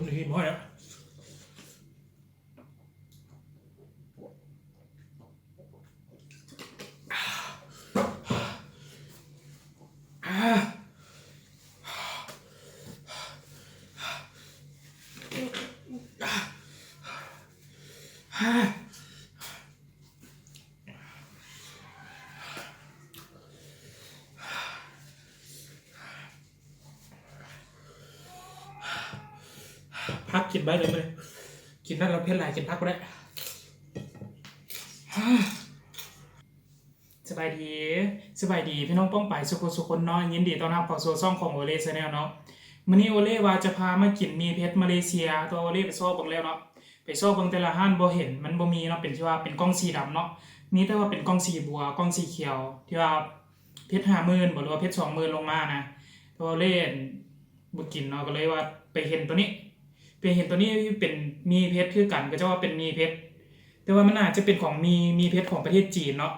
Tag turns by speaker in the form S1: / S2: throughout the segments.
S1: บนหินห้อยอ่ะพักกินใบเลยเลยกินนั่นเราเพี้ยนหลายกินพักก็ได้สบายดีสบายดีพี่น้องป้องไปสุขคนเนาะยินดีต้อนรับเข้าสู่ช่องของโอเล่ชาแนลเนาะมื้อนี้โอเล่ว่าจะพามากินมีเพชรมาเลเซียตัวโอเล่ไปซ่อเบิ่งแล้วเนาะไปซ่อเบิ่งแต่ละร้านบ่เห็นมันบ่มีเนาะเป็นที่ว่าเป็นกล่องสีดำเนาะมีแต่ว่าเป็นกล่องสีบัวกล่องสีเขียวที่ว่าเพชร50,000บ่หรือว่าเพชร20,000ลงมานะตัวโอเล่บ่กินเนาะก็เลยว่าไปเห็นตัวนี้ไปเห็นตัวนี้เป็นมีเพชรคือกันก็จะว่าเป็นมีเพชรแต่ว่ามันอาจจะเป็นของมีเพชรของประเทศจีนเนาะ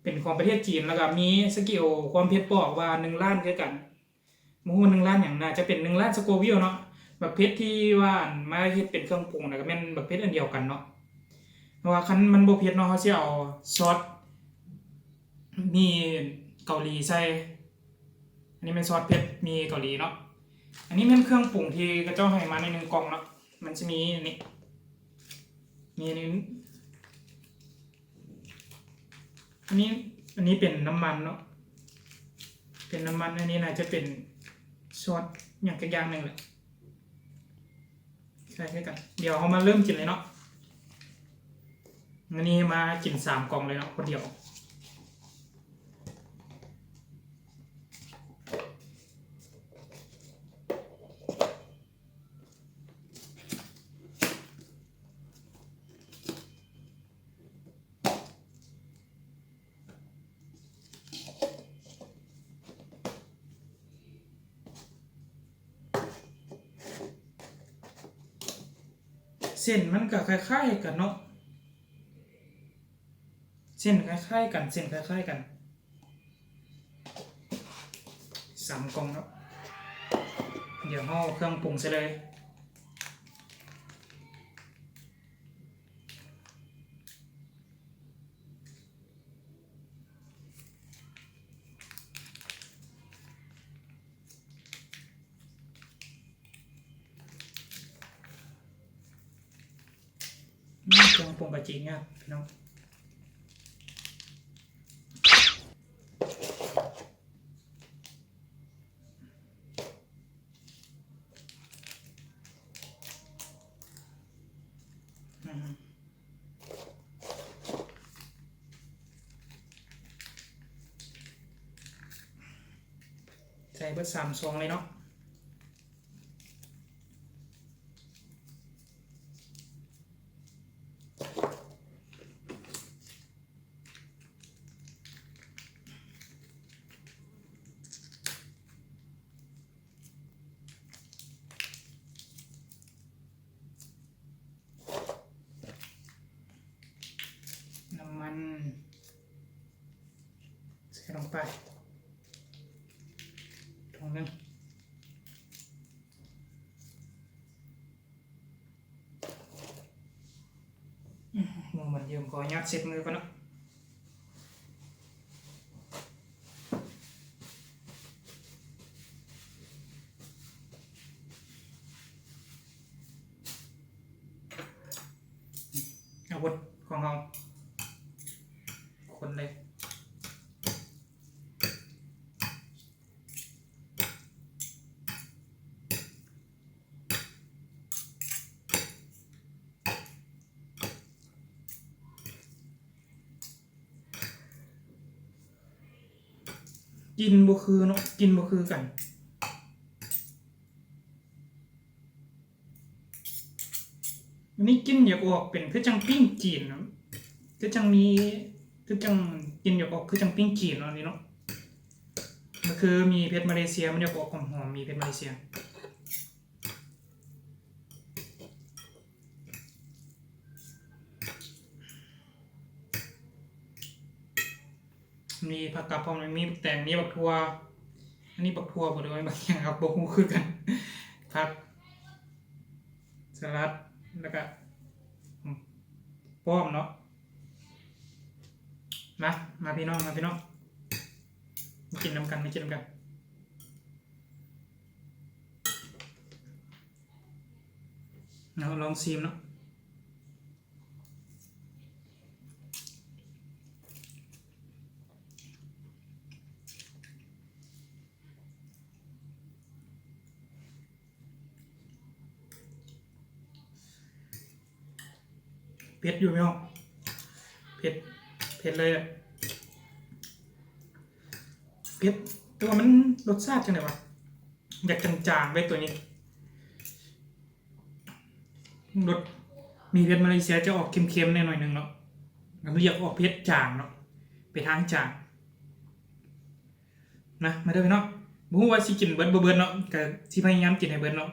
S1: เป็นของประเทศจีนแล้วก็มีสกิลความเพชรบอกว่า1ล้านคือกันบ่ฮู้1ล้านหยังน่าจะเป็น1ล้านสโกวิลเนาะแบบเพชรที่ว่ามาเฮ็ดเป็นเครื่องปรุงน่ะก็แม่นแบบเพชรอันเดียวกันเนาะเพราะว่าคันมันบ่เผ็ดเนาะเขาสิเอาซอสมีเกาหลีใส่อันนี้เป็นซอสเผ็ดมีเกาหลีเนาะอันนี้เป็นเครื่องปรุงที่กระเจ้าให้มาใน1กล่องเนาะมันจะมีอันนี้มีอันนี้เป็นน้ำมันเนาะเป็นน้ำมันอันนี้น่าจะเป็นซอสอย่างกระย่างหนึ่งแหละใช่กันเดี๋ยวเขามาเริ่มกินเลยเนาะอันนี้มากิน3กล่องเลยเนาะคนเดียวเส้นมันก็คล้ายๆกันเนาะเส้นคล้ายๆกันเส้นคล้ายๆกัน3กล่องครับเดี๋ยวเอาเครื่องปรุงใส่เลยเครื่องปรุงกระจิงเนี่ยพี่น้องใส่เบอร์3 ซองเลยเนาะน้ำมันใส่ลงไปถุงนึงมือมันเยิ่มขอยัดเสร็จมือก่อนเนาะอาวุธของเราคนเลยกินบ่คือเนาะกินบ่คือกันอันนี้กินอยากออกเป็นคือจังปิ้งจีนนะคือจังมีคือจังกินอยากออกคือจังปิ้งจีนเนาะนี่เนาะมันคือมีเพชรมาเลเซียมันอยากออกหอมๆมีเพชรมาเลเซียมีผักกาดพร้อมมีแต่งมีบักทั่วอันนี้บักทั่วบ่ได้ไว้บางอย่างครับบ่ฮู้คือกันครับ ลัดแล้วก็ป้อมเนาะมาพี่น้องมากินน้ำกันเราลองซีมเนาะเผ็ดอยู่ไหมอ่ะเผ็ดเลยอ่ะเผ็ดแต่ว่ามันรสชาติจังไงวะอยากจางๆไว้ตัวนี้รสมีเผ็ดมาเลเซียจะออกเค็มๆหน่อยนึงเนาะมันเรียกออกเผ็ดจางเนาะไปทางจางนะมาเด้อพี่น้องบ่ฮู้ว่าสิกินเบิดบ่เบิดเนาะก็สิพยายามกินให้เบิดเนาะ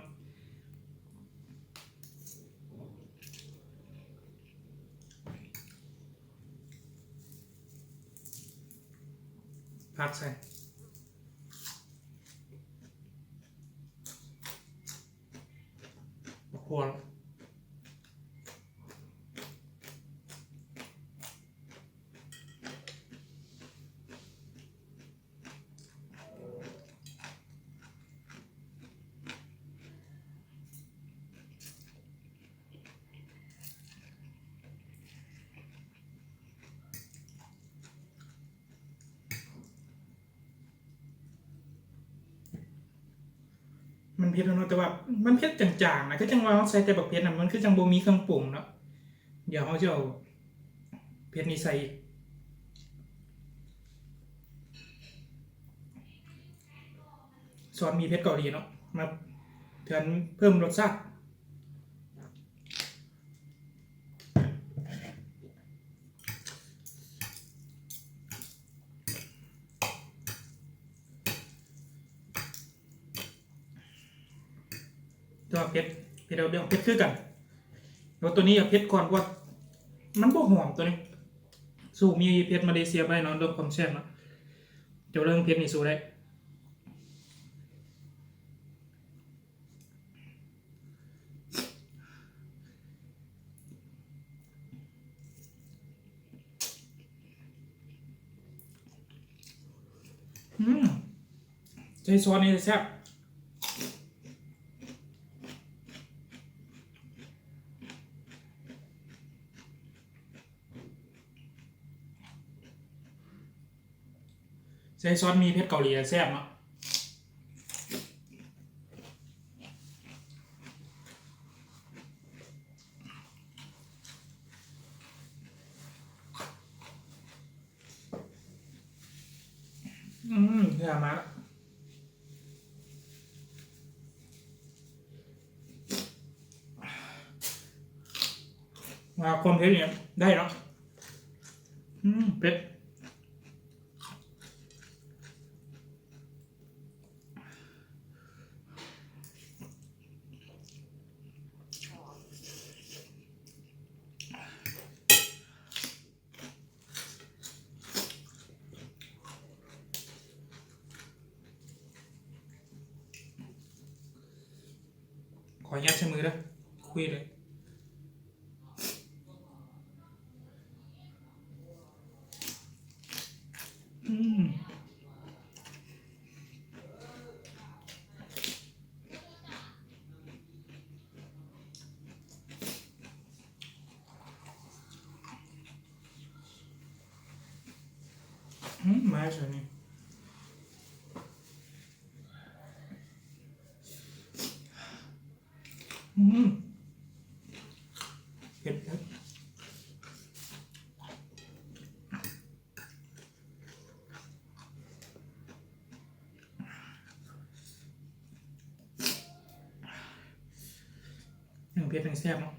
S1: ผักใส่บักหัวมันเผ็ดเนาะแต่ว่ามันเผ็ดจางๆนะคือจังว่าเราใส่แต่บักเผ็ดน่ะมันคือจังบ่มีเครื่องปรุงเนาะเดี๋ยวเราจะเอาเผ็ดนี้ใส่อีกซอสมีเผ็ดเกาหลีเนาะมาเถือนเพิ่มรสชาติตัวเผ็ดเดี๋ยวเผ็ดคือกันแล้วตัวนี้อยากเผ็ดก่อนว่ามันบ่หอมตัวนี้สู้มีเผ็ดมาเลเซียไปเนาะด้วยความแซ่บเนาะเดี๋ยวเรื่องเผ็ดนี่สู้ได้ใช้ซอสนี่แซ่บใช้ซอสมีเผ็ดเกาหลีแซ่บเนาะเนื้อมาแล้วมาความเผ็ดเนี่ยได้เนาะเผ็ดขออนุญาตใช้มือนะคุยเลยมาเฉยนี่เผ็ดหนึ่งเผ็ดหนึ่งแซ่บเนาะ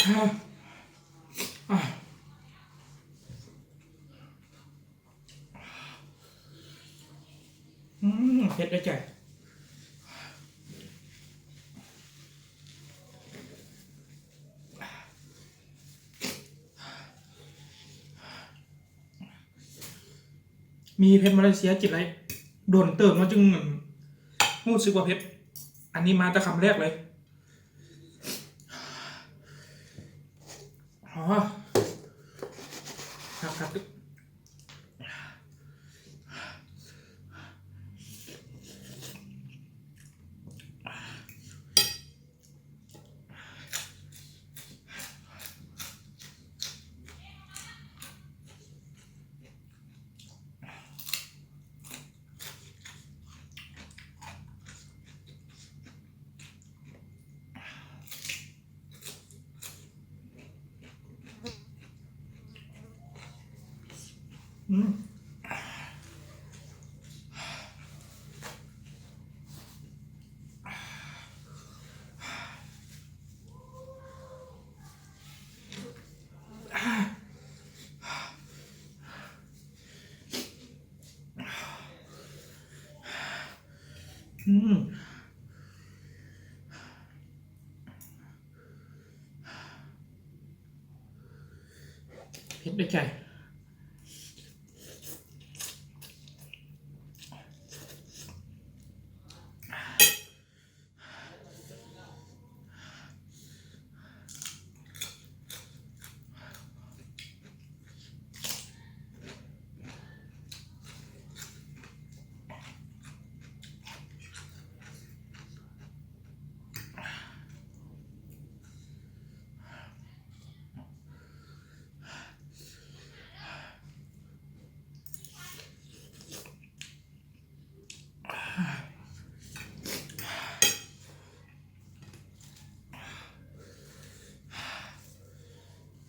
S1: เผ็ดได้ใจมีเพชรมาเลเซียกินไรโดนเติมมาจึงรู้สึกว่าเพชรอันนี้มาแต่คำแรกเลยอ๋อครับอืมอืมเผ็ดได้ใจ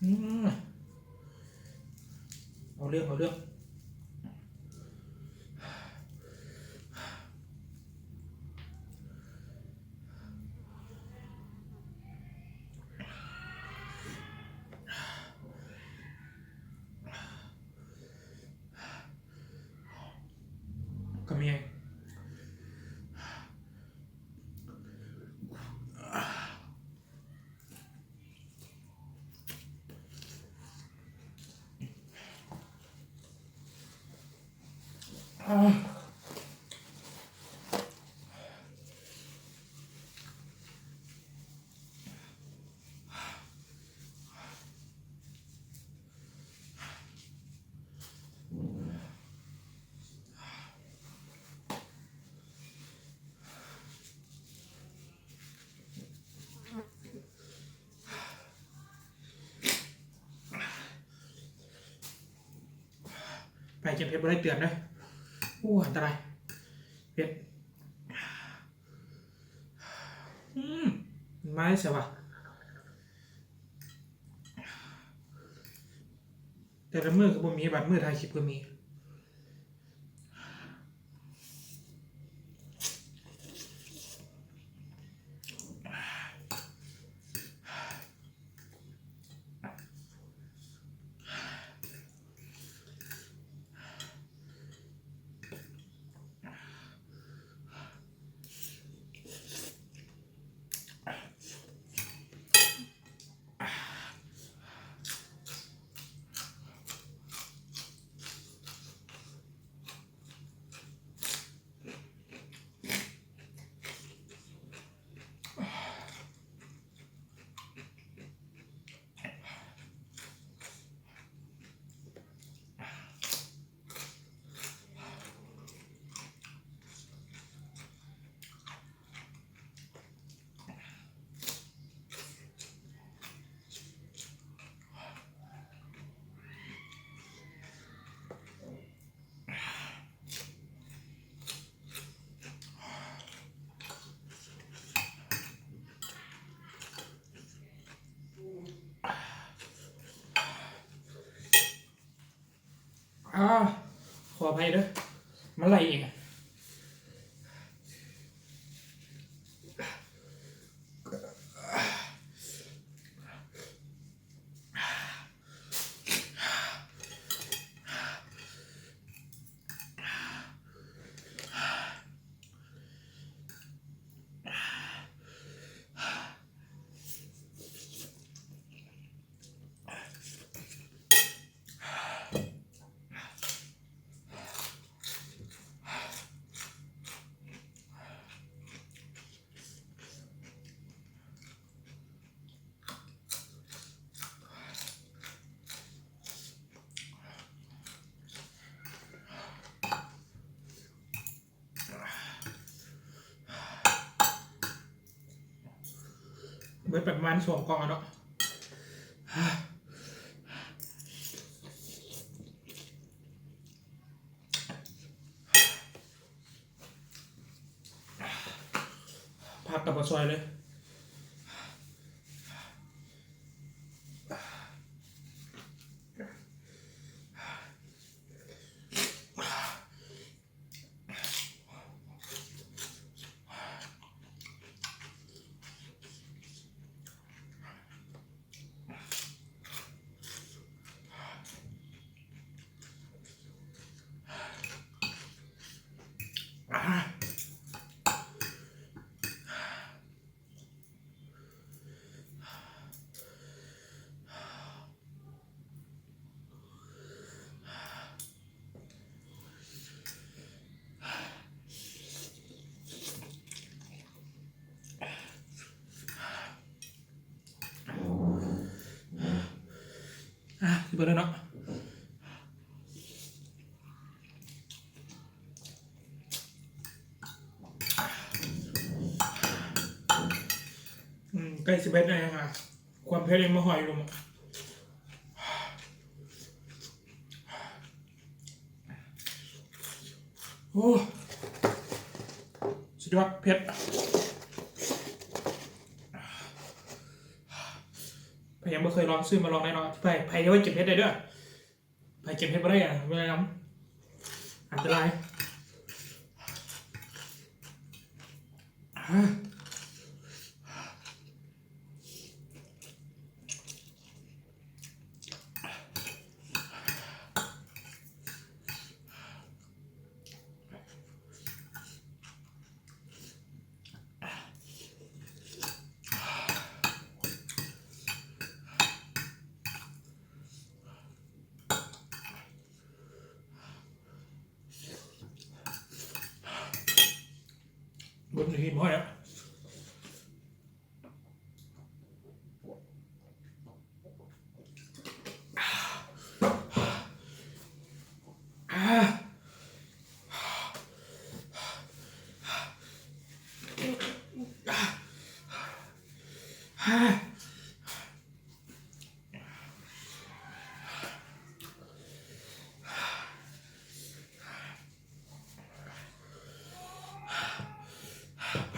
S1: อืมเอาเรื่องก็มีไปกินเพชรไม่ได้เตือนเลยโอ้อันตรายเพชรมาได้เสียวะแต่ละมือก็บ่มีบัตรมือถ่ายคลิปก็มีขออภัยด้วยมันไหลเอง บิดประมาณ2กล่องเนาะพักกับปลาซอยเลยที่เบิดแล้วเนาะใกล้11แล้วค่ะความเผ็ดยังมาหอยลงโอ้สุดยอดเผ็ดพยายามไม่เคยลองซื้อมาลองได้เนาะพยายามว่าเก็บเผ็ดได้ด้วยพยายเก็บเผ็ดไม่ได้อ่ะเวลาน้ำอันตรายบนหินห้อยอ่ะ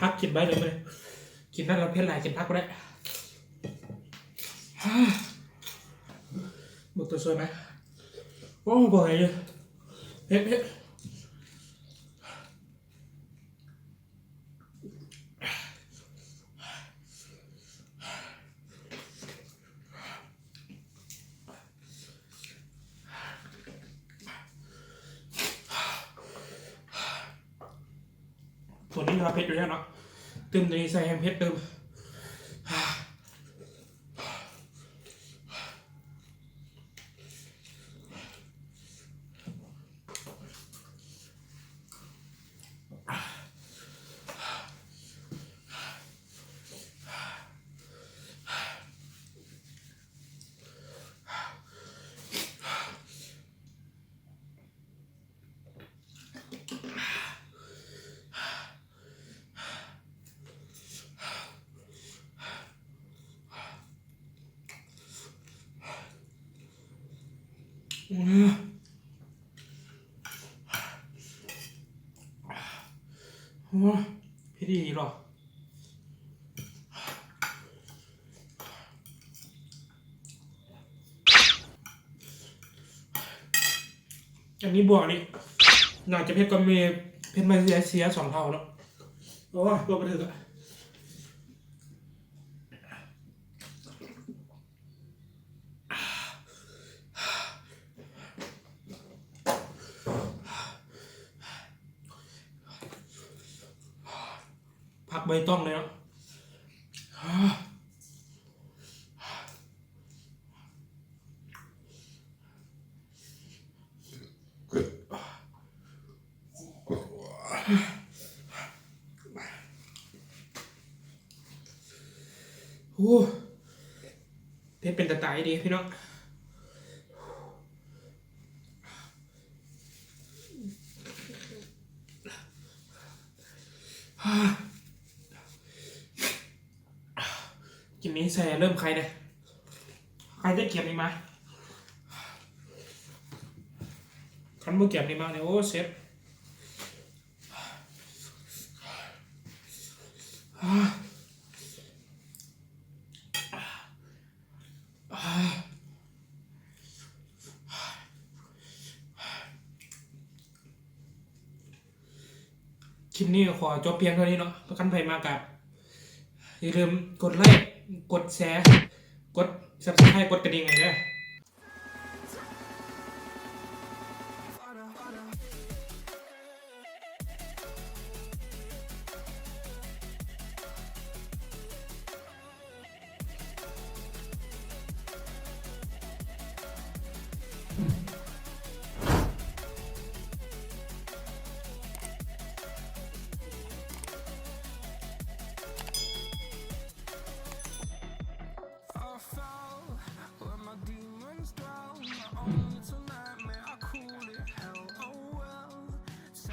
S1: พักกินไปเลยกินนั่นเราเผ็ดหลายกินพักก็ได้บุกตัวสวยไหมโอ้บ่อยเลยเผ็ดตัวนี้เราเผ็ดอยู่แล้วเนาะเติมตัวนี้ใส่แฮมเผ็ดเติมโอ้พี่ดีหรออันนี้บวกนี่น่าจะเผ็ดก็มีเผ็ดมาเสีย2 เท่าแล้วโอ้ยตัวกระเถือกผักใบต้องเลยเนาะโอ้เผ็ดเป็นตะไตดีพี่น้องกิน ใส่เริ่มใครเนี่ยใครจะเก็บนี่มาคันบ่เก็บนี่มาเนี่ยโอ้เซฟคลิปนี้ขอจบเพียงเท่านี้เนาะประกันภัยมากะอย่าลืมกดไลค์กดแชร์กด Subscribe กดกระดิ่งเลยนะ